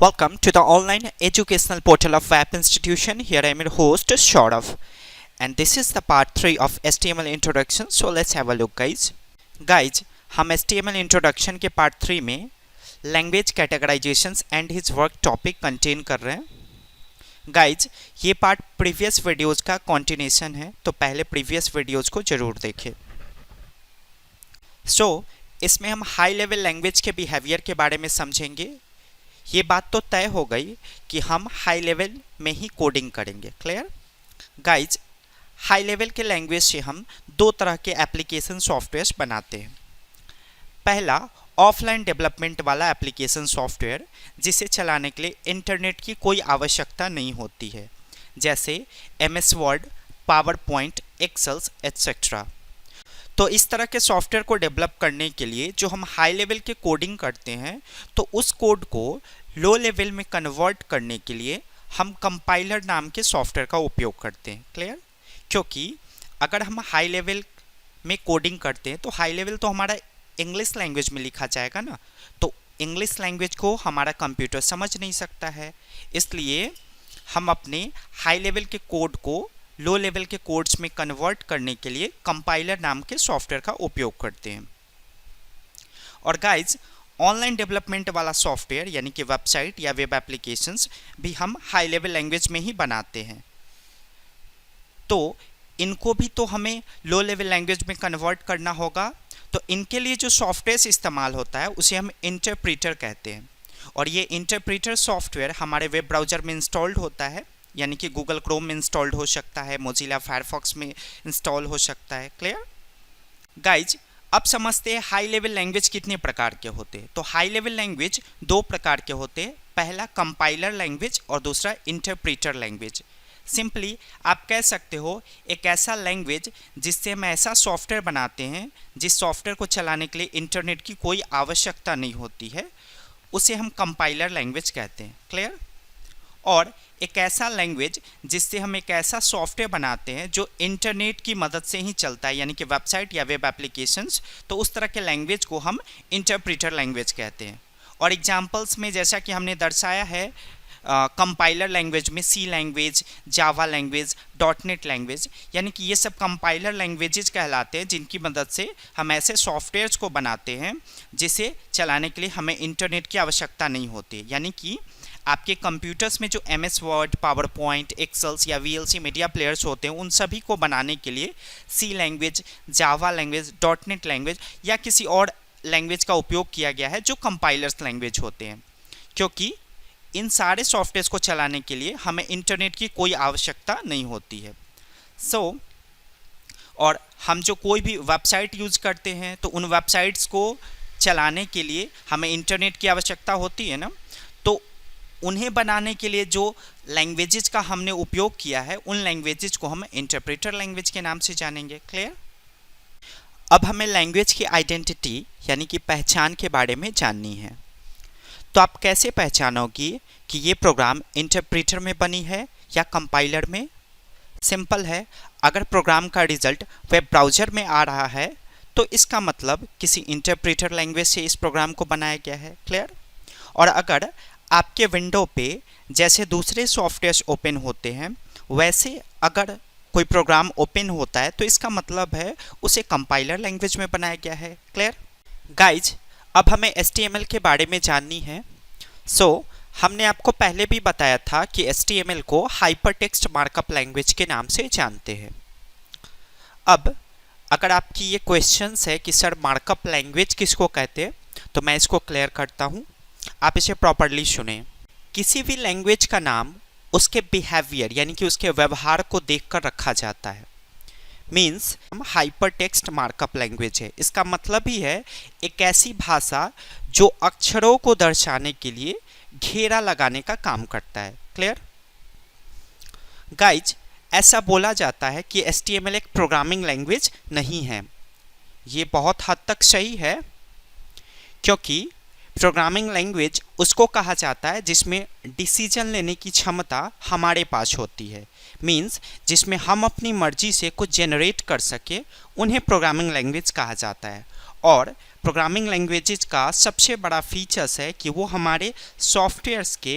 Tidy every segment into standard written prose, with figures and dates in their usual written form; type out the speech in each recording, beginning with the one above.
Welcome to the online educational portal of wapinstitution. Here I am your host Saurav, and this is the part 3 of HTML introduction. So let's have a look guys. हम HTML introduction के part 3 में language categorizations and his work topic contain कर रहे हैं. Guys ये part previous videos का continuation है, तो पहले प्रीवियस वीडियोस को जरूर देखें. इसमें हम हाई लेवल लैंग्वेज के बिहेवियर के बारे में समझेंगे. ये बात तो तय हो गई कि हम हाई लेवल में ही कोडिंग करेंगे. क्लियर गाइज, हाई लेवल के लैंग्वेज से हम दो तरह के एप्लीकेशन सॉफ्टवेयर बनाते हैं. पहला ऑफलाइन डेवलपमेंट वाला एप्लीकेशन सॉफ्टवेयर, जिसे चलाने के लिए इंटरनेट की कोई आवश्यकता नहीं होती है, जैसे MS word, power point, excels etcetera. तो इस तरह के सॉफ्टवेयर को डेवलप करने के लिए जो हम हाई लेवल के कोडिंग करते हैं, तो उस कोड को लो लेवल में कन्वर्ट करने के लिए हम कंपाइलर नाम के सॉफ्टवेयर का उपयोग करते हैं. क्लियर, क्योंकि अगर हम हाई लेवल में कोडिंग करते हैं तो हाई लेवल तो हमारा इंग्लिश लैंग्वेज में लिखा जाएगा ना, तो इंग्लिश लैंग्वेज को हमारा कंप्यूटर समझ नहीं सकता है. इसलिए हम अपने हाई लेवल के कोड को लो लेवल के कोड्स में कन्वर्ट करने के लिए कंपाइलर नाम के सॉफ्टवेयर का उपयोग करते हैं. और गाइज, ऑनलाइन डेवलपमेंट वाला सॉफ्टवेयर यानी कि वेबसाइट या वेब एप्लीकेशंस भी हम हाई लेवल लैंग्वेज में ही बनाते हैं, तो इनको भी तो हमें लो लेवल लैंग्वेज में कन्वर्ट करना होगा. तो इनके लिए जो सॉफ्टवेयर इस्तेमाल होता है उसे हम इंटरप्रीटर कहते हैं. और ये इंटरप्रीटर सॉफ्टवेयर हमारे वेब ब्राउज़र में इंस्टॉल्ड होता है, यानी कि गूगल क्रोम में इंस्टॉल्ड हो सकता है, मोजिला फायरफॉक्स में इंस्टॉल हो सकता है. क्लियर गाइज, अब समझते हैं हाई लेवल लैंग्वेज कितने प्रकार के होते हैं. तो हाई लेवल लैंग्वेज दो प्रकार के होते हैं. पहला कंपाइलर लैंग्वेज और दूसरा इंटरप्रीटर लैंग्वेज. सिंपली आप कह सकते हो एक ऐसा लैंग्वेज जिससे हम ऐसा सॉफ्टवेयर बनाते हैं जिस सॉफ्टवेयर को चलाने के लिए इंटरनेट की कोई आवश्यकता नहीं होती है, उसे हम कंपाइलर लैंग्वेज कहते हैं. क्लियर, और एक ऐसा लैंग्वेज जिससे हम एक ऐसा सॉफ्टवेयर बनाते हैं जो इंटरनेट की मदद से ही चलता है, यानी कि वेबसाइट या वेब एप्लीकेशंस, तो उस तरह के लैंग्वेज को हम इंटरप्रीटर लैंग्वेज कहते हैं. और एग्जांपल्स में जैसा कि हमने दर्शाया है, कंपाइलर लैंग्वेज में C language, Java language, dotnet language, यानी कि ये सब कंपाइलर लैंग्वेजेस कहलाते हैं जिनकी मदद से हम ऐसे सॉफ्टवेयर्स को बनाते हैं जिसे चलाने के लिए हमें इंटरनेट की आवश्यकता नहीं होती. यानी कि आपके कंप्यूटर्स में जो MS वर्ड, पावर पॉइंट, एक्सेल्स या VLC मीडिया प्लेयर्स होते हैं, उन सभी को बनाने के लिए C language, Java language, dotnet language या किसी और लैंग्वेज का उपयोग किया गया है जो कंपाइलर्स लैंग्वेज होते हैं, क्योंकि इन सारे सॉफ्टवेयर्स को चलाने के लिए हमें इंटरनेट की कोई आवश्यकता नहीं होती है. और हम जो कोई भी वेबसाइट यूज़ करते हैं तो उन वेबसाइट्स को चलाने के लिए हमें इंटरनेट की आवश्यकता होती है ना, तो उन्हें बनाने के लिए जो लैंग्वेजेस का हमने उपयोग किया है उन लैंग्वेजेस को हम इंटरप्रेटर लैंग्वेज के नाम से जानेंगे. क्लियर, अब हमें लैंग्वेज की आइडेंटिटी यानी कि पहचान के बारे में जाननी है. तो आप कैसे पहचानोगी कि ये प्रोग्राम इंटरप्रेटर में बनी है या कंपाइलर में? सिंपल है, अगर प्रोग्राम का रिजल्ट वेब ब्राउज़र में आ रहा है तो इसका मतलब किसी इंटरप्रेटर लैंग्वेज से इस प्रोग्राम को बनाया गया है. क्लियर, और अगर आपके विंडो पे जैसे दूसरे सॉफ्टवेयर्स ओपन होते हैं वैसे अगर कोई प्रोग्राम ओपन होता है तो इसका मतलब है उसे कंपाइलर लैंग्वेज में बनाया गया है. क्लियर गाइज, अब हमें HTML के बारे में जाननी है. हमने आपको पहले भी बताया था कि HTML को हाइपरटेक्स्ट मार्कअप लैंग्वेज के नाम से जानते हैं. अब अगर आपकी ये क्वेश्चंस है कि सर मार्कअप लैंग्वेज किसको कहते हैं, तो मैं इसको क्लियर करता हूँ, आप इसे प्रॉपरली सुने. किसी भी लैंग्वेज का नाम उसके बिहेवियर यानी कि उसके व्यवहार को देखकर रखा जाता है. मीन्स हम हाइपरटेक्स्ट मार्कअप लैंग्वेज है, इसका मतलब ही है एक ऐसी भाषा जो अक्षरों को दर्शाने के लिए घेरा लगाने का काम करता है. क्लियर गाइज, ऐसा बोला जाता है कि HTML एक प्रोग्रामिंग लैंग्वेज नहीं है. ये बहुत हद तक सही है, क्योंकि प्रोग्रामिंग लैंग्वेज उसको कहा जाता है जिसमें डिसीजन लेने की क्षमता हमारे पास होती है. मीन्स जिसमें हम अपनी मर्जी से कुछ जनरेट कर सके, उन्हें प्रोग्रामिंग लैंग्वेज कहा जाता है. और प्रोग्रामिंग लैंग्वेजेस का सबसे बड़ा फीचर्स है कि वो हमारे सॉफ्टवेयर्स के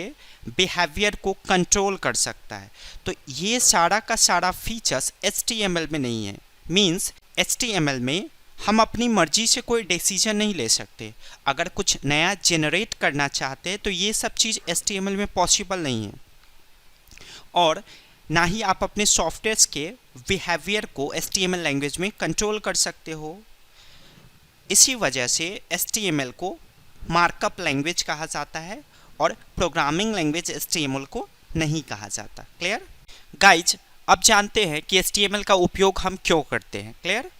बिहेवियर को कंट्रोल कर सकता है। तो ये सारा का सारा फीचर्स HTML में नहीं है। मींस HTML में हम अपनी मर्जी से कोई डिसीजन नहीं ले सकते। अगर कुछ नया जनरेट करना चाहते हैं तो ये सब चीज़ HTML में पॉसिबल नहीं है, और ना ही आप अपने सॉफ्टवेयर्स के बिहेवियर को HTML लैंग्वेज में कंट्रोल कर सकते हो। इसी वजह से HTML को मार्कअप लैंग्वेज कहा जाता है और प्रोग्रामिंग लैंग्वेज HTML को नहीं कहा जाता। Clear guys? अब जानते हैं कि HTML का उपयोग हम क्यों करते हैं। क्लियर?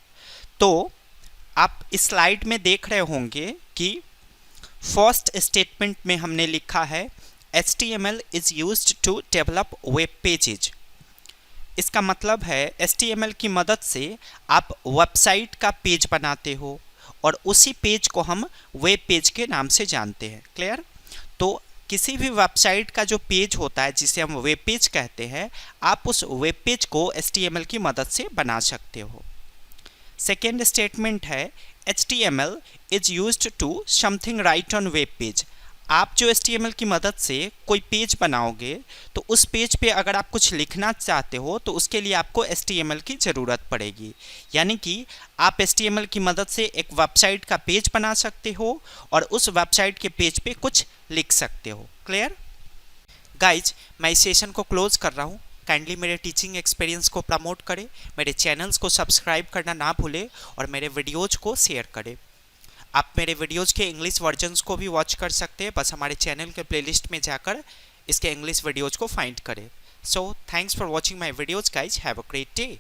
तो आप इस स्लाइड में देख रहे होंगे कि फर्स्ट स्टेटमेंट में हमने लिखा है HTML is used to develop web pages. इसका मतलब है HTML की मदद से आप वेबसाइट का पेज बनाते हो और उसी पेज को हम वेब पेज के नाम से जानते हैं। क्लियर? तो किसी भी वेबसाइट का जो पेज होता है जिसे हम वेब पेज कहते हैं, आप उस वेब पेज को HTML की मदद से बना सकते हो। सेकेंड स्टेटमेंट है HTML is used to something right on web page. आप जो HTML की मदद से कोई पेज बनाओगे तो उस पेज पे अगर आप कुछ लिखना चाहते हो तो उसके लिए आपको HTML की ज़रूरत पड़ेगी। यानी कि आप HTML की मदद से एक वेबसाइट का पेज बना सकते हो और उस वेबसाइट के पेज पे कुछ लिख सकते हो। Clear guys? मैं इस सेशन को क्लोज कर रहा हूँ। काइंडली मेरे टीचिंग एक्सपीरियंस को प्रमोट करें, मेरे चैनल्स को सब्सक्राइब करना ना भूलें और मेरे वीडियोज को शेयर करें। आप मेरे वीडियोज़ के इंग्लिश वर्जन्स को भी वॉच कर सकते हैं, बस हमारे चैनल के प्लेलिस्ट में जाकर इसके इंग्लिश वीडियोज़ को फाइंड करें। So thanks for watching my videos guys, have a great day.